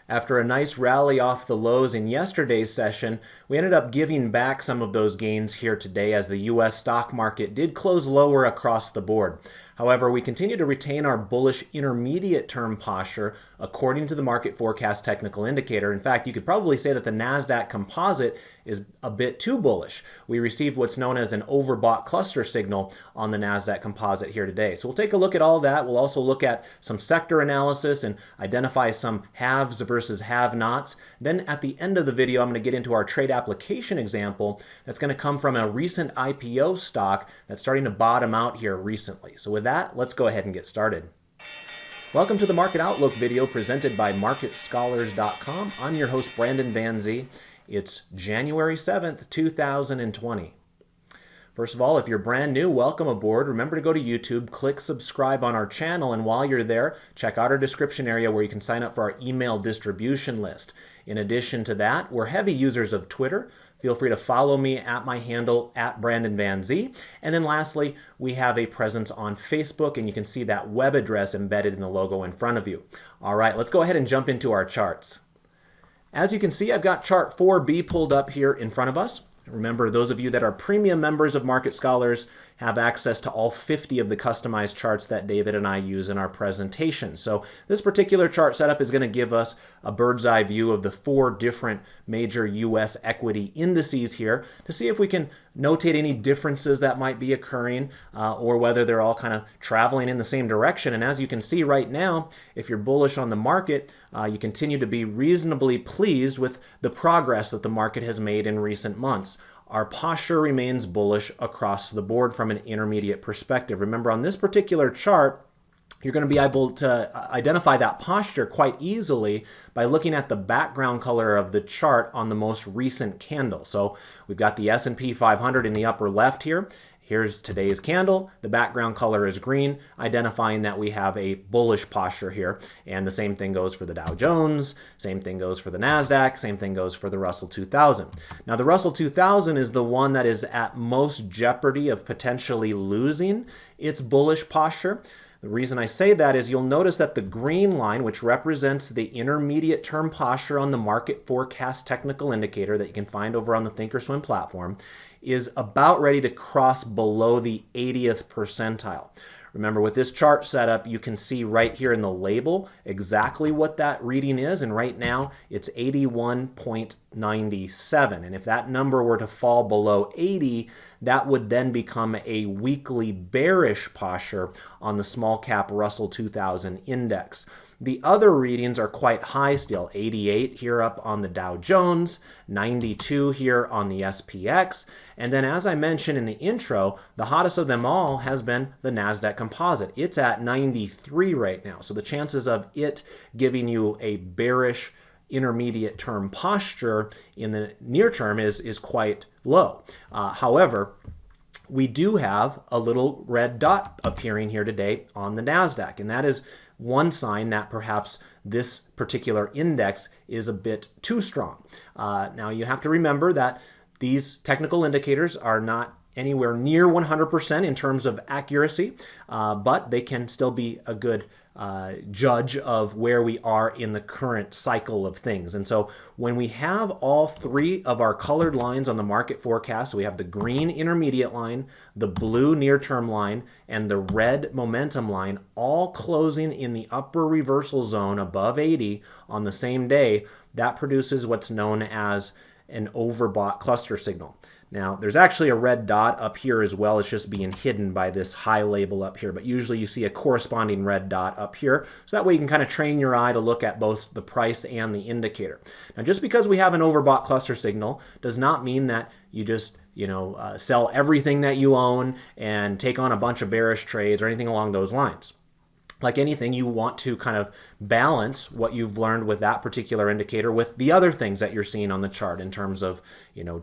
After a nice rally off the lows in yesterday's session, we ended up giving back some of those gains here today as the U.S. stock market did close lower across the board. However, we continue to retain our bullish intermediate term posture according to the market forecast technical indicator. In fact, you could probably say that the NASDAQ composite is a bit too bullish. We received what's known as an overbought cluster signal on the NASDAQ composite here today. So we'll take a look at all that. We'll also look at some sector analysis and identify some haves versus have-nots. Then at the end of the video, I'm going to get into our trade application example that's going to come from a recent IPO stock that's starting to bottom out here recently. So with that, let's go ahead and get started. Welcome to the Market Outlook video presented by MarketScholars.com. I'm your host, Brandon Van Zee. It's January 7th, 2020. First of all, if you're brand new, welcome aboard. Remember to go to YouTube, click subscribe on our channel, and while you're there, check out our description area where you can sign up for our email distribution list. In addition to that, we're heavy users of Twitter. Feel free to follow me at my handle, at Brandon Van Zee. And then lastly, we have a presence on Facebook, and you can see that web address embedded in the logo in front of you. All right, let's go ahead and jump into our charts. As you can see, I've got chart 4B pulled up here in front of us. Remember, those of you that are premium members of Market Scholars have access to all 50 of the customized charts that David and I use in our presentation. So this particular chart setup is going to give us a bird's eye view of the 4 different major U.S. equity indices here to see if we can notate any differences that might be occurring or whether they're all kind of traveling in the same direction. And as you can see right now, if you're bullish on the market, you continue to be reasonably pleased with the progress that the market has made in recent months. Our posture remains bullish across the board from an intermediate perspective. Remember, on this particular chart, you're going to be able to identify that posture quite easily by looking at the background color of the chart on the most recent candle. So we've got the S&P 500 in the upper left here. Here's today's candle. The background color is green, identifying that we have a bullish posture here. And the same thing goes for the Dow Jones, same thing goes for the NASDAQ, same thing goes for the Russell 2000. Now, the Russell 2000 is the one that is at most jeopardy of potentially losing its bullish posture. The reason I say that is you'll notice that the green line, which represents the intermediate term posture on the market forecast technical indicator that you can find over on the Thinkorswim platform, is about ready to cross below the 80th percentile. Remember, with this chart setup, you can see right here in the label exactly what that reading is, and right now it's 81.97. And if that number were to fall below 80, that would then become a weekly bearish posture on the small cap Russell 2000 index. The other readings are quite high still, 88 here up on the Dow Jones, 92 here on the SPX, and then as I mentioned in the intro, the hottest of them all has been the NASDAQ composite. It's at 93 right now, so the chances of it giving you a bearish intermediate term posture in the near term is quite low. However, we do have a little red dot appearing here today on the NASDAQ, and that is one sign that perhaps this particular index is a bit too strong. Now, you have to remember that these technical indicators are not anywhere near 100% in terms of accuracy, but they can still be a good judge of where we are in the current cycle of things. And so when we have all 3 of our colored lines on the market forecast, so we have the green intermediate line, the blue near-term line, and the red momentum line all closing in the upper reversal zone above 80 on the same day, that produces what's known as an overbought cluster signal. Now, there's actually a red dot up here as well. It's just being hidden by this high label up here, but usually you see a corresponding red dot up here. So that way you can kind of train your eye to look at both the price and the indicator. Now, just because we have an overbought cluster signal does not mean that you just sell everything that you own and take on a bunch of bearish trades or anything along those lines. Like anything, you want to kind of balance what you've learned with that particular indicator with the other things that you're seeing on the chart in terms of,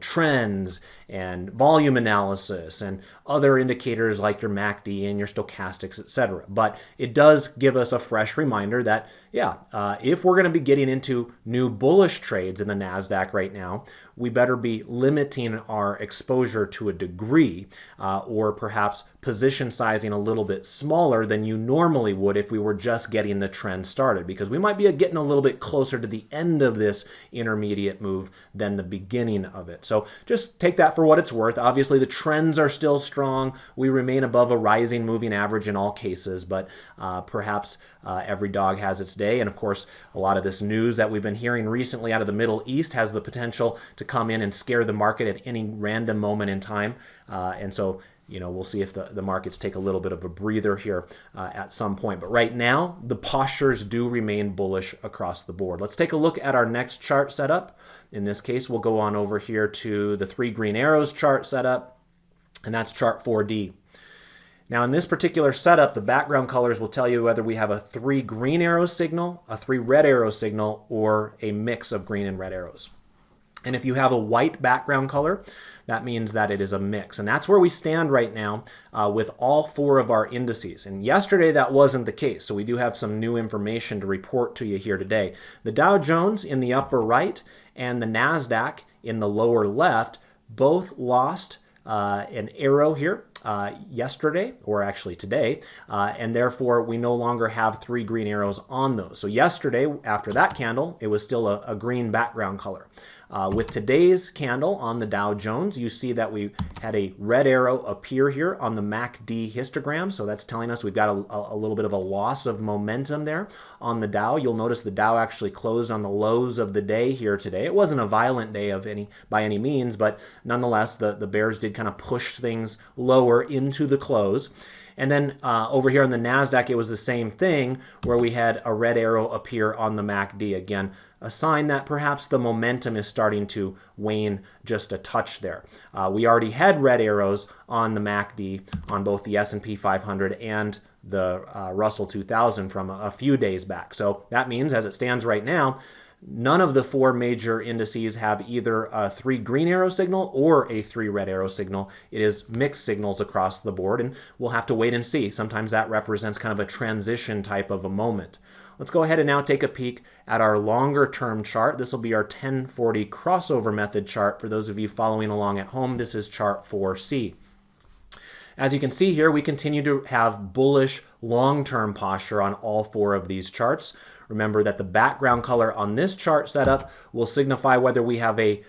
trends and volume analysis and other indicators like your MACD and your stochastics, etc. But it does give us a fresh reminder that, if we're going to be getting into new bullish trades in the NASDAQ right now, we better be limiting our exposure to a degree or perhaps position sizing a little bit smaller than you normally would would if we were just getting the trend started, because we might be getting a little bit closer to the end of this intermediate move than the beginning of it. So just take that for what it's worth. Obviously, the trends are still strong. We remain above a rising moving average in all cases, but perhaps every dog has its day. And of course, a lot of this news that we've been hearing recently out of the Middle East has the potential to come in and scare the market at any random moment in time. And so, we'll see if the markets take a little bit of a breather here at some point. But right now, the postures do remain bullish across the board. Let's take a look at our next chart setup. In this case, we'll go on over here to the 3 green arrows chart setup, and that's chart 4D. Now in this particular setup, the background colors will tell you whether we have a 3 green arrow signal, a 3 red arrow signal, or a mix of green and red arrows. And if you have a white background color, that means that it is a mix. And that's where we stand right now with all 4 of our indices. And yesterday that wasn't the case, so we do have some new information to report to you here today. The Dow Jones in the upper right and the NASDAQ in the lower left both lost an arrow here yesterday, or actually today, and therefore we no longer have 3 green arrows on those. So yesterday, after that candle, it was still a green background color. With today's candle on the Dow Jones, you see that we had a red arrow appear here on the MACD histogram. So that's telling us we've got a little bit of a loss of momentum there on the Dow. You'll notice the Dow actually closed on the lows of the day here today. It wasn't a violent day by any means, but nonetheless, the bears did kind of push things lower into the close. And then over here on the NASDAQ, it was the same thing where we had a red arrow appear on the MACD. Again, a sign that perhaps the momentum is starting to wane just a touch there. We already had red arrows on the MACD on both the S&P 500 and the Russell 2000 from a few days back. So that means, as it stands right now, none of the 4 major indices have either a 3 green arrow signal or a 3 red arrow signal. It is mixed signals across the board, and we'll have to wait and see. Sometimes that represents kind of a transition type of a moment. Let's go ahead and now take a peek at our longer term chart. This will be our 1040 crossover method chart. For those of you following along at home, this is chart 4C. As you can see here, we continue to have bullish long-term posture on all 4 of these charts. Remember that the background color on this chart setup will signify whether we have a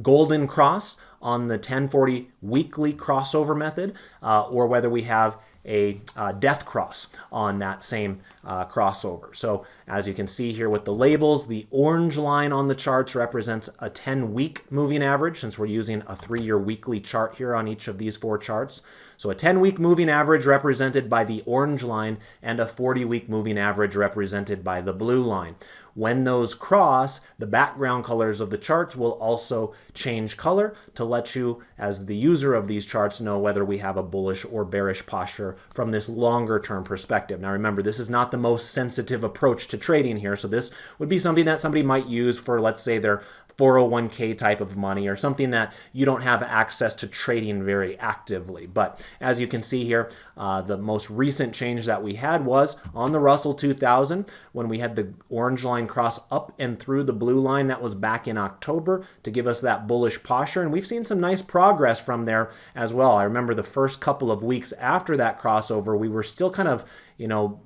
golden cross on the 1040 weekly crossover method or whether we have a death cross on that same crossover. So as you can see here with the labels, the orange line on the charts represents a 10-week moving average, since we're using a 3-year weekly chart here on each of these 4 charts. So a 10-week moving average represented by the orange line and a 40-week moving average represented by the blue line. When those cross, the background colors of the charts will also change color to let you, as the user of these charts, know whether we have a bullish or bearish posture from this longer term perspective. Now remember, this is not the most sensitive approach to trading here, so this would be something that somebody might use for, let's say, their 401k type of money, or something that you don't have access to trading very actively. But as you can see here, the most recent change that we had was on the Russell 2000, when we had the orange line cross up and through the blue line. That was back in October to give us that bullish posture, and we've seen some nice progress from there as well. I remember the first couple of weeks after that crossover, we were still kind of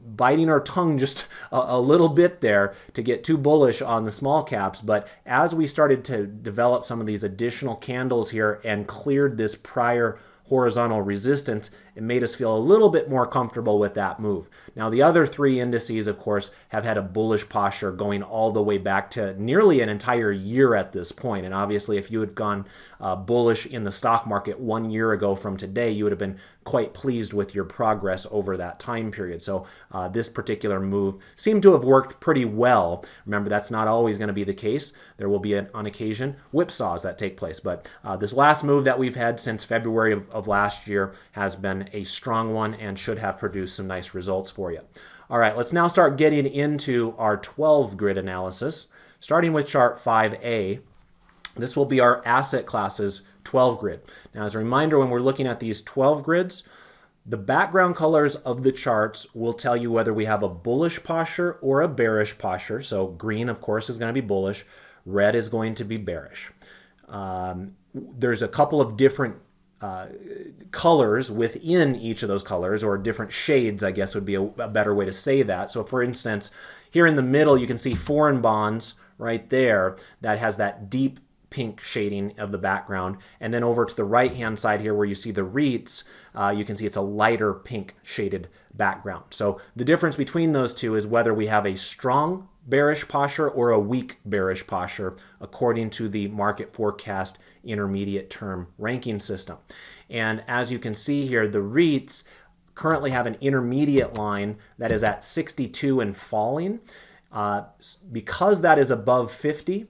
biting our tongue just a little bit there to get too bullish on the small caps. But as we started to develop some of these additional candles here and cleared this prior horizontal resistance, it made us feel a little bit more comfortable with that move. Now, the other 3 indices, of course, have had a bullish posture going all the way back to nearly an entire year at this point. And obviously, if you had gone bullish in the stock market 1 year ago from today, you would have been quite pleased with your progress over that time period. So this particular move seemed to have worked pretty well. Remember, that's not always going to be the case. There will be, on occasion, whipsaws that take place. But this last move that we've had since February of last year has been a strong one and should have produced some nice results for you. All right, let's now start getting into our 12 grid analysis, starting with chart 5A. This will be our asset classes 12 grid. Now, as a reminder, when we're looking at these 12 grids, the background colors of the charts will tell you whether we have a bullish posture or a bearish posture. So green, of course, is going to be bullish. Red is going to be bearish. There's a couple of different colors within each of those colors, or different shades, I guess would be a better way to say that. So for instance, here in the middle, you can see foreign bonds right there that has that deep pink shading of the background. And then over to the right-hand side here where you see the REITs, you can see it's a lighter pink shaded background. So the difference between those two is whether we have a strong bearish posture or a weak bearish posture according to the market forecast intermediate term ranking system. And as you can see here, the REITs currently have an intermediate line that is at 62 and falling. Because that is above 50,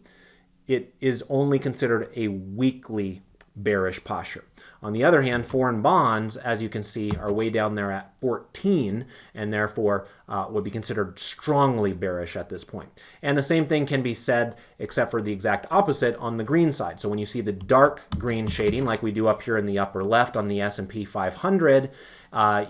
it is only considered a weakly bearish posture. On the other hand, foreign bonds, as you can see, are way down there at 14 and therefore would be considered strongly bearish at this point. And the same thing can be said, except for the exact opposite, on the green side. So when you see the dark green shading, like we do up here in the upper left on the S&P 500,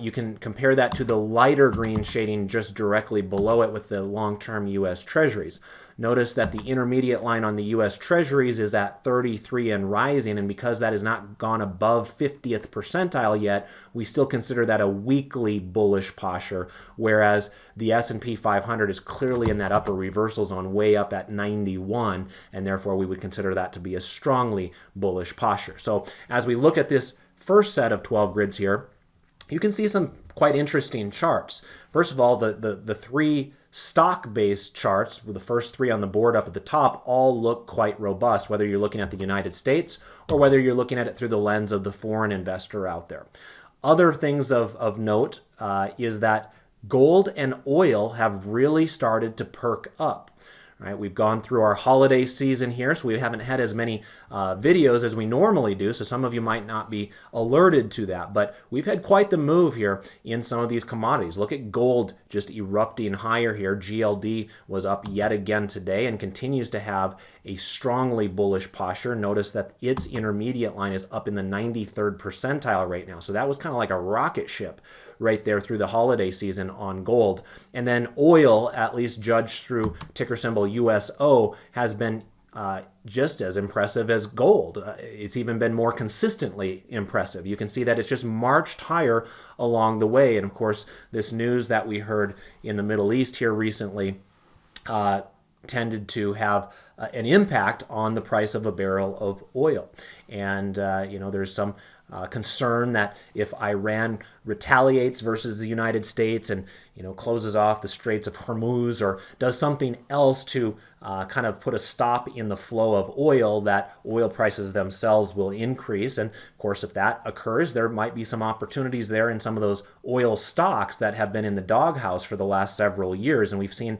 you can compare that to the lighter green shading just directly below it with the long-term U.S. Treasuries. Notice that the intermediate line on the U.S. Treasuries is at 33 and rising, and because that has not gone above 50th percentile yet, we still consider that a weakly bullish posture, whereas the S&P 500 is clearly in that upper reversal zone way up at 91, and therefore we would consider that to be a strongly bullish posture. So as we look at this first set of 12 grids here, you can see some quite interesting charts. First of all, the three stock-based charts, the first three on the board up at the top, all look quite robust, whether you're looking at the United States or whether you're looking at it through the lens of the foreign investor out there. Other things of note is that gold and oil have really started to perk up. Right, we've gone through our holiday season here, so we haven't had as many videos as we normally do, so some of you might not be alerted to that, but we've had quite the move here in some of these commodities. Look at gold just erupting higher here. GLD was up yet again today and continues to have a strongly bullish posture. Notice that its intermediate line is up in the 93rd percentile right now, so that was kind of like a rocket ship right there through the holiday season on gold. And then oil, at least judged through ticker symbol USO, has been just as impressive as gold. It's even been more consistently impressive. You can see that it's just marched higher along the way. And of course, this news that we heard in the Middle East here recently tended to have an impact on the price of a barrel of oil. And, there's some concern that if Iran retaliates versus the United States and closes off the Straits of Hormuz or does something else to kind of put a stop in the flow of oil, that oil prices themselves will increase. And of course, if that occurs, there might be some opportunities there in some of those oil stocks that have been in the doghouse for the last several years. And we've seen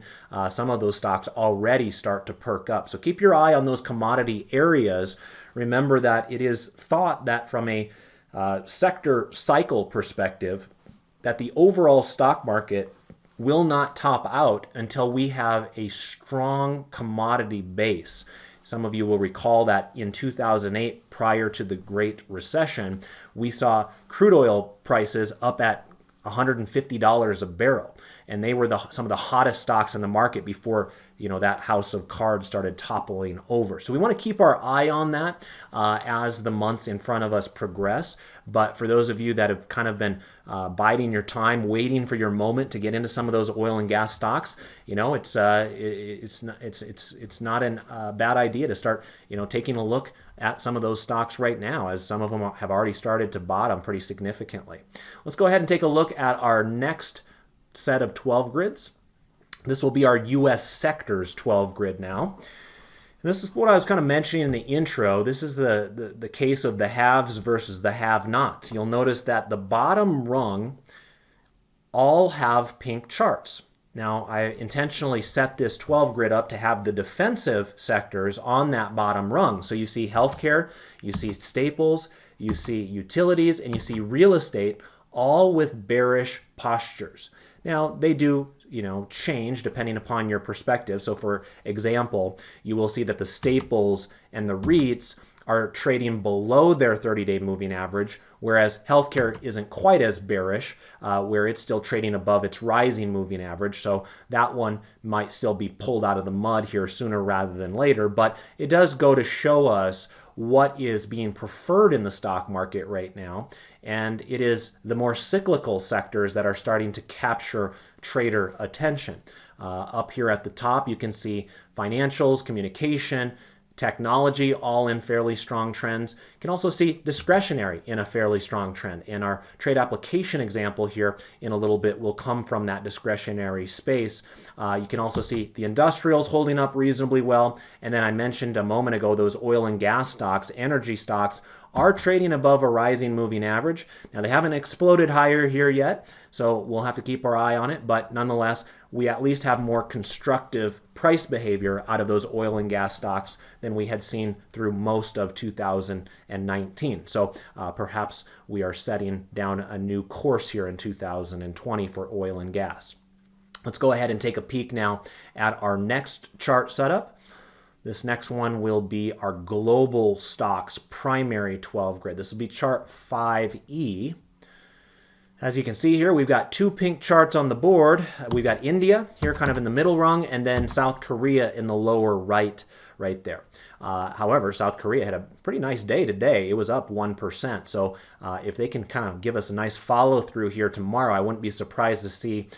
some of those stocks already start to perk up. So keep your eye on those commodity areas. Remember that it is thought that from a sector cycle perspective, that the overall stock market will not top out until we have a strong commodity base. Some of you will recall that in 2008, prior to the Great Recession, we saw crude oil prices up at $150 a barrel. And they were some of the hottest stocks in the market before that house of cards started toppling over. So we want to keep our eye on that as the months in front of us progress. But for those of you that have kind of been biding your time, waiting for your moment to get into some of those oil and gas stocks, it's not a bad idea to start taking a look at some of those stocks right now, as some of them have already started to bottom pretty significantly. Let's go ahead and take a look at our next set of 12 grids. This will be our U.S. sectors 12 grid now. And this is what I was kind of mentioning in the intro. This is the case of the haves versus the have-nots. You'll notice that the bottom rung all have pink charts. Now, I intentionally set this 12 grid up to have the defensive sectors on that bottom rung. So you see healthcare, you see staples, you see utilities, and you see real estate, all with bearish postures. Now, they do change depending upon your perspective. So for example, you will see that the staples and the REITs are trading below their 30-day moving average, whereas healthcare isn't quite as bearish, where it's still trading above its rising moving average. So that one might still be pulled out of the mud here sooner rather than later. But it does go to show us what is being preferred in the stock market right now. And it is the more cyclical sectors that are starting to capture trader attention. Up here at the top, you can see financials, communication, technology, all in fairly strong trends. You can also see discretionary in a fairly strong trend. And our trade application example here in a little bit will come from that discretionary space. You can also see the industrials holding up reasonably well. And then I mentioned a moment ago, those oil and gas stocks, energy stocks, are trading above a rising moving average. Now, they haven't exploded higher here yet, so we'll have to keep our eye on it. But nonetheless, we at least have more constructive price behavior out of those oil and gas stocks than we had seen through most of 2019. So perhaps we are setting down a new course here in 2020 for oil and gas. Let's go ahead and take a peek now at our next chart setup. This next one will be our global stocks primary 12 grid. This will be chart 5E. As you can see here, we've got two pink charts on the board. We've got India here kind of in the middle rung, and then South Korea in the lower right there. However, South Korea had a pretty nice day today. It was up 1%. So if they can kind of give us a nice follow through here tomorrow, I wouldn't be surprised to see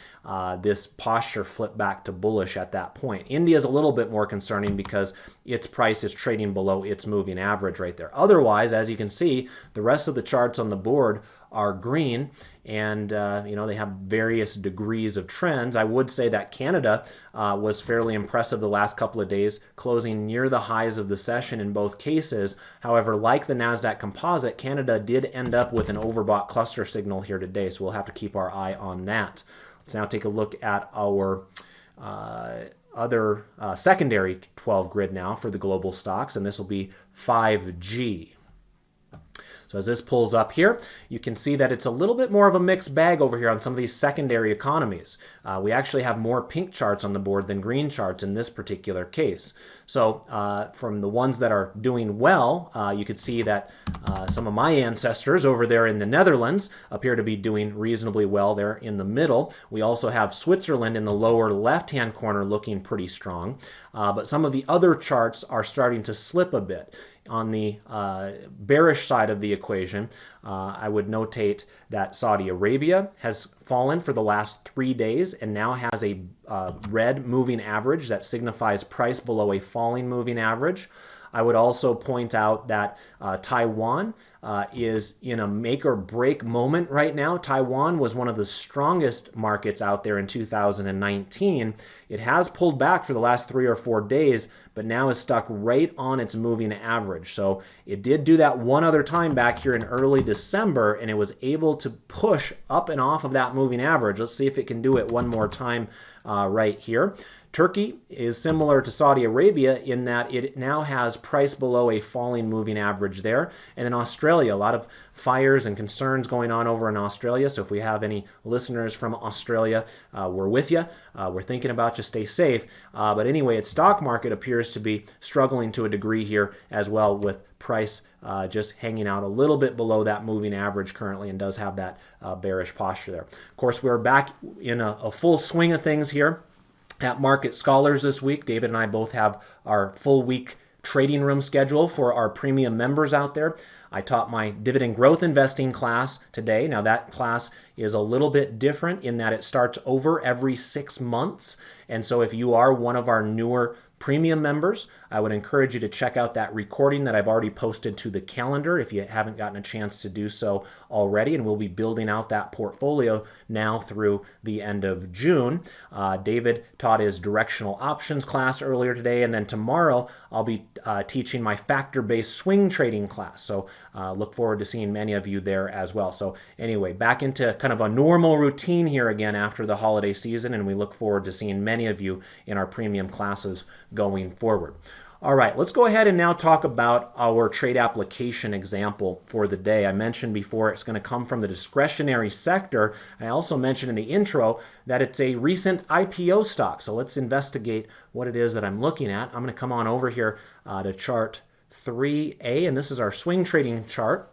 this posture flip back to bullish at that point. India is a little bit more concerning because its price is trading below its moving average right there. Otherwise, as you can see, the rest of the charts on the board are green, and they have various degrees of trends. I would say that Canada was fairly impressive the last couple of days, closing near the highs of the session in both cases. However, like the NASDAQ Composite, Canada did end up with an overbought cluster signal here today, so we'll have to keep our eye on that. Let's now take a look at our other secondary 12 grid now for the global stocks, and this will be 5G. So as this pulls up here, you can see that it's a little bit more of a mixed bag over here on some of these secondary economies. We actually have more pink charts on the board than green charts in this particular case. So from the ones that are doing well, you could see that some of my ancestors over there in the Netherlands appear to be doing reasonably well there in the middle. We also have Switzerland in the lower left-hand corner looking pretty strong. But some of the other charts are starting to slip a bit. On the bearish side of the equation, I would notate that Saudi Arabia has fallen for the last 3 days and now has a red moving average that signifies price below a falling moving average. I would also point out that Taiwan is in a make or break moment right now. Taiwan was one of the strongest markets out there in 2019. It has pulled back for the last 3 or 4 days, but now is stuck right on its moving average. So it did do that one other time back here in early December, and it was able to push up and off of that moving average. Let's see if it can do it one more time right here. Turkey is similar to Saudi Arabia in that it now has price below a falling moving average there. And then Australia, a lot of fires and concerns going on over in Australia. So if we have any listeners from Australia, we're with you. We're thinking about you. Stay safe. But anyway, its stock market appears to be struggling to a degree here as well, with price just hanging out a little bit below that moving average currently, and does have that bearish posture there. Of course, we're back in a full swing of things here at Market Scholars this week. David and I both have our full week trading room schedule for our premium members out there. I taught my dividend growth investing class today. Now that class is a little bit different in that it starts over every 6 months. And so if you are one of our newer premium members, I would encourage you to check out that recording that I've already posted to the calendar if you haven't gotten a chance to do so already. And we'll be building out that portfolio now through the end of June. David taught his directional options class earlier today, and then tomorrow I'll be teaching my factor-based swing trading class. So look forward to seeing many of you there as well. So anyway, back into kind of a normal routine here again after the holiday season, and we look forward to seeing many of you in our premium classes going forward. All right, let's go ahead and now talk about our trade application example for the day. I mentioned before it's going to come from the discretionary sector. I also mentioned in the intro that it's a recent IPO stock. So let's investigate what it is that I'm looking at. I'm going to come on over here to chart 3A, and this is our swing trading chart.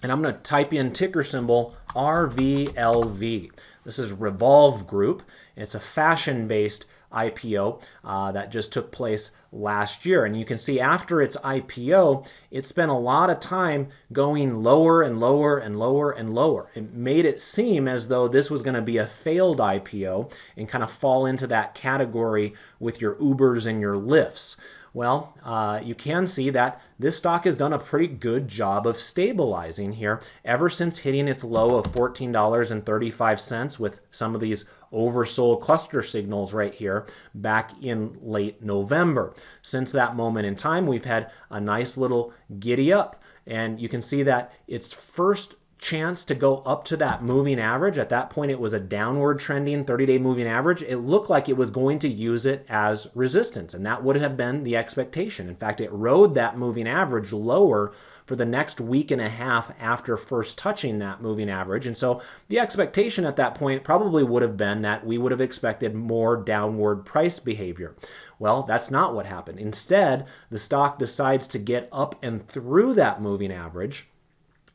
And I'm going to type in ticker symbol RVLV. This is Revolve Group. It's a fashion-based IPO that just took place last year. And you can see after its IPO, it spent a lot of time going lower and lower and lower and lower. It made it seem as though this was going to be a failed IPO and kind of fall into that category with your Ubers and your Lyfts. Well, you can see that this stock has done a pretty good job of stabilizing here ever since hitting its low of $14.35 with some of these oversold cluster signals right here back in late November. Since that moment in time, we've had a nice little giddy up, and you can see that its first chance to go up to that moving average. At that point, it was a downward trending 30-day moving average. It looked like it was going to use it as resistance, and that would have been the expectation. In fact, it rode that moving average lower for the next week and a half after first touching that moving average. And so the expectation at that point probably would have been that we would have expected more downward price behavior. Well, that's not what happened. Instead, the stock decides to get up and through that moving average,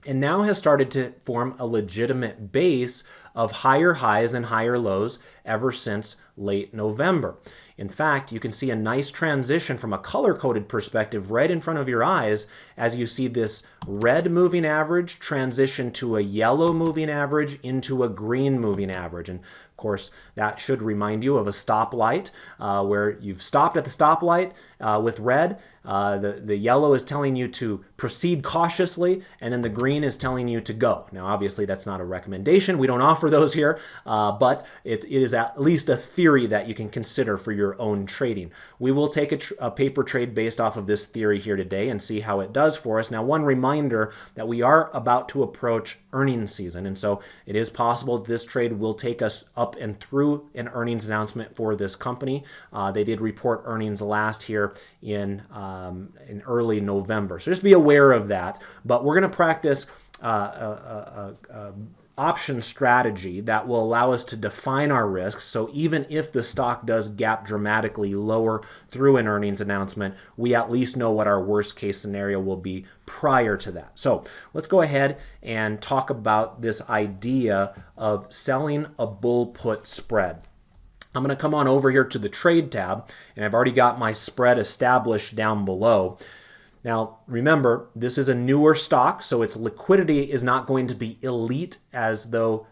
and now has started to form a legitimate base of higher highs and higher lows ever since late November. In fact, you can see a nice transition from a color-coded perspective right in front of your eyes as you see this red moving average transition to a yellow moving average into a green moving average. And of course, that should remind you of a stoplight where you've stopped at the stoplight with red. The yellow is telling you to proceed cautiously, and then the green is telling you to go. Now, obviously, that's not a recommendation. We don't offer those here, but it is at least a theory that you can consider for your own trading. We will take a paper trade based off of this theory here today and see how it does for us. Now, one reminder that we are about to approach earnings season, and so it is possible that this trade will take us up and through an earnings announcement for this company. They did report earnings last here in early November, so just be aware of that. But we're going to practice option strategy that will allow us to define our risks. So even if the stock does gap dramatically lower through an earnings announcement, we at least know what our worst case scenario will be prior to that. So let's go ahead and talk about this idea of selling a bull put spread. I'm going to come on over here to the trade tab, and I've already got my spread established down below. Now, remember, this is a newer stock, so its liquidity is not going to be elite as though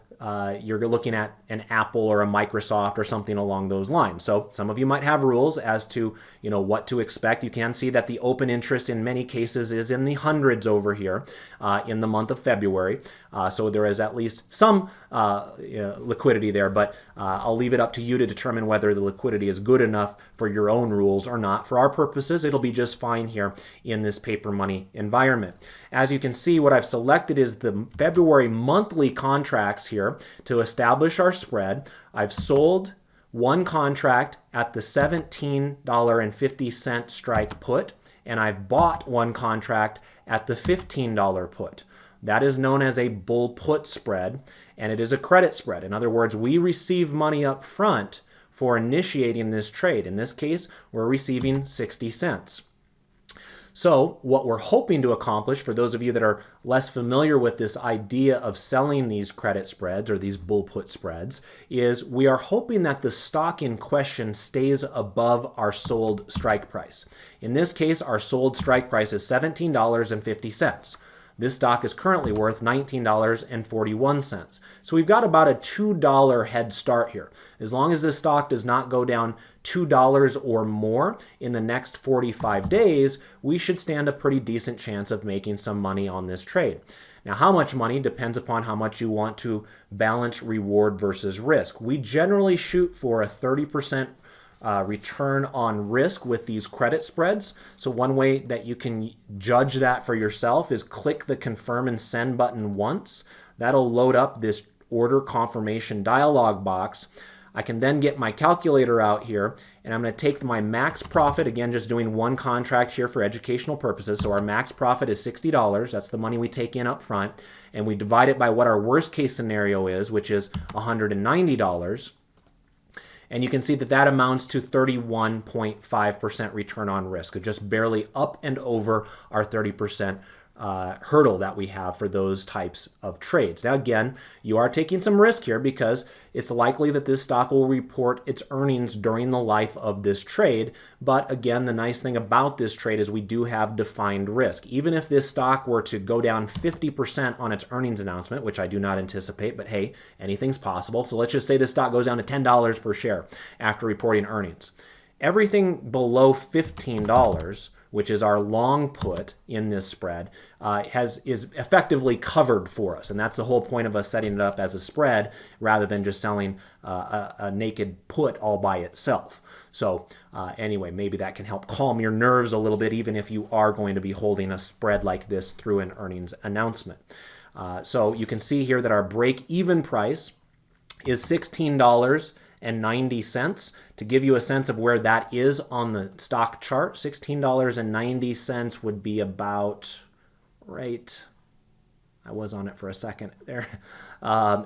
you're looking at an Apple or a Microsoft or something along those lines. So some of you might have rules as to what to expect. You can see that the open interest in many cases is in the hundreds over here in the month of February. So there is at least some liquidity there, but I'll leave it up to you to determine whether the liquidity is good enough for your own rules or not. For our purposes, it'll be just fine here in this paper money environment. As you can see, what I've selected is the February monthly contracts here to establish our spread. I've sold one contract at the $17.50 strike put, and I've bought one contract at the $15 put. That is known as a bull put spread, and it is a credit spread. In other words, we receive money up front for initiating this trade. In this case, we're receiving 60 cents. So what we're hoping to accomplish, for those of you that are less familiar with this idea of selling these credit spreads or these bull put spreads, is we are hoping that the stock in question stays above our sold strike price. In this case, our sold strike price is $17.50. This stock is currently worth $19.41. So we've got about a $2 head start here. As long as this stock does not go down $2 or more in the next 45 days, we should stand a pretty decent chance of making some money on this trade. Now, how much money depends upon how much you want to balance reward versus risk. We generally shoot for a 30% return on risk with these credit spreads. So one way that you can judge that for yourself is click the confirm and send button once. That'll load up this order confirmation dialog box. I can then get my calculator out here, and I'm going to take my max profit, again just doing one contract here for educational purposes. So our max profit is $60. That's the money we take in up front, and we divide it by what our worst case scenario is, which is $190. And you can see that that amounts to 31.5% return on risk, just barely up and over our 30% hurdle that we have for those types of trades. Now, again, you are taking some risk here because it's likely that this stock will report its earnings during the life of this trade. But again, the nice thing about this trade is we do have defined risk. Even if this stock were to go down 50% on its earnings announcement, which I do not anticipate, but hey, anything's possible. So let's just say this stock goes down to $10 per share after reporting earnings. Everything below $15, which is our long put in this spread, is effectively covered for us. And that's the whole point of us setting it up as a spread rather than just selling a naked put all by itself. So anyway, maybe that can help calm your nerves a little bit, even if you are going to be holding a spread like this through an earnings announcement. So you can see here that our break-even price is $16.90. To give you a sense of where that is on the stock chart, $16.90 would be about right. I was on it for a second there.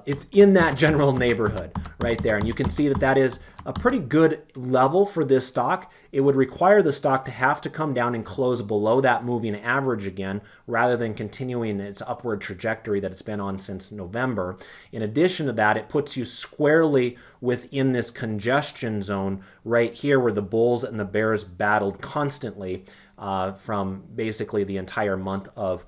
It's in that general neighborhood right there. And you can see that that is a pretty good level for this stock. It would require the stock to have to come down and close below that moving average again, rather than continuing its upward trajectory that it's been on since November. In addition to that, it puts you squarely within this congestion zone right here where the bulls and the bears battled constantly from basically the entire month of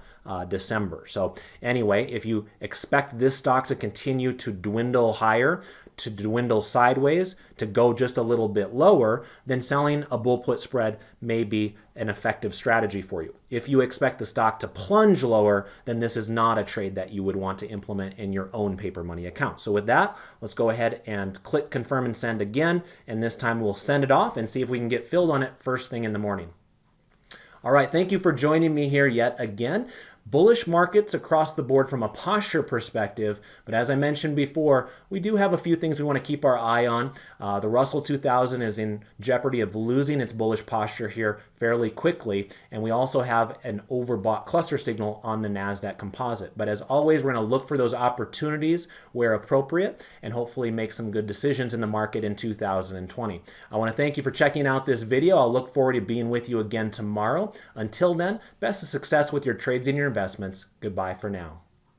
December. So anyway, if you expect this stock to continue to dwindle higher, to dwindle sideways, to go just a little bit lower, then selling a bull put spread may be an effective strategy for you. If you expect the stock to plunge lower, then this is not a trade that you would want to implement in your own paper money account. So with that, let's go ahead and click confirm and send again. And this time we'll send it off and see if we can get filled on it first thing in the morning. All right, thank you for joining me here yet again. Bullish markets across the board from a posture perspective, but as I mentioned before, we do have a few things we want to keep our eye on. The Russell 2000 is in jeopardy of losing its bullish posture here fairly quickly, and we also have an overbought cluster signal on the NASDAQ composite. But as always, we're going to look for those opportunities where appropriate and hopefully make some good decisions in the market in 2020. I want to thank you for checking out this video. I'll look forward to being with you again tomorrow. Until then, best of success with your trades and your investments. Goodbye for now.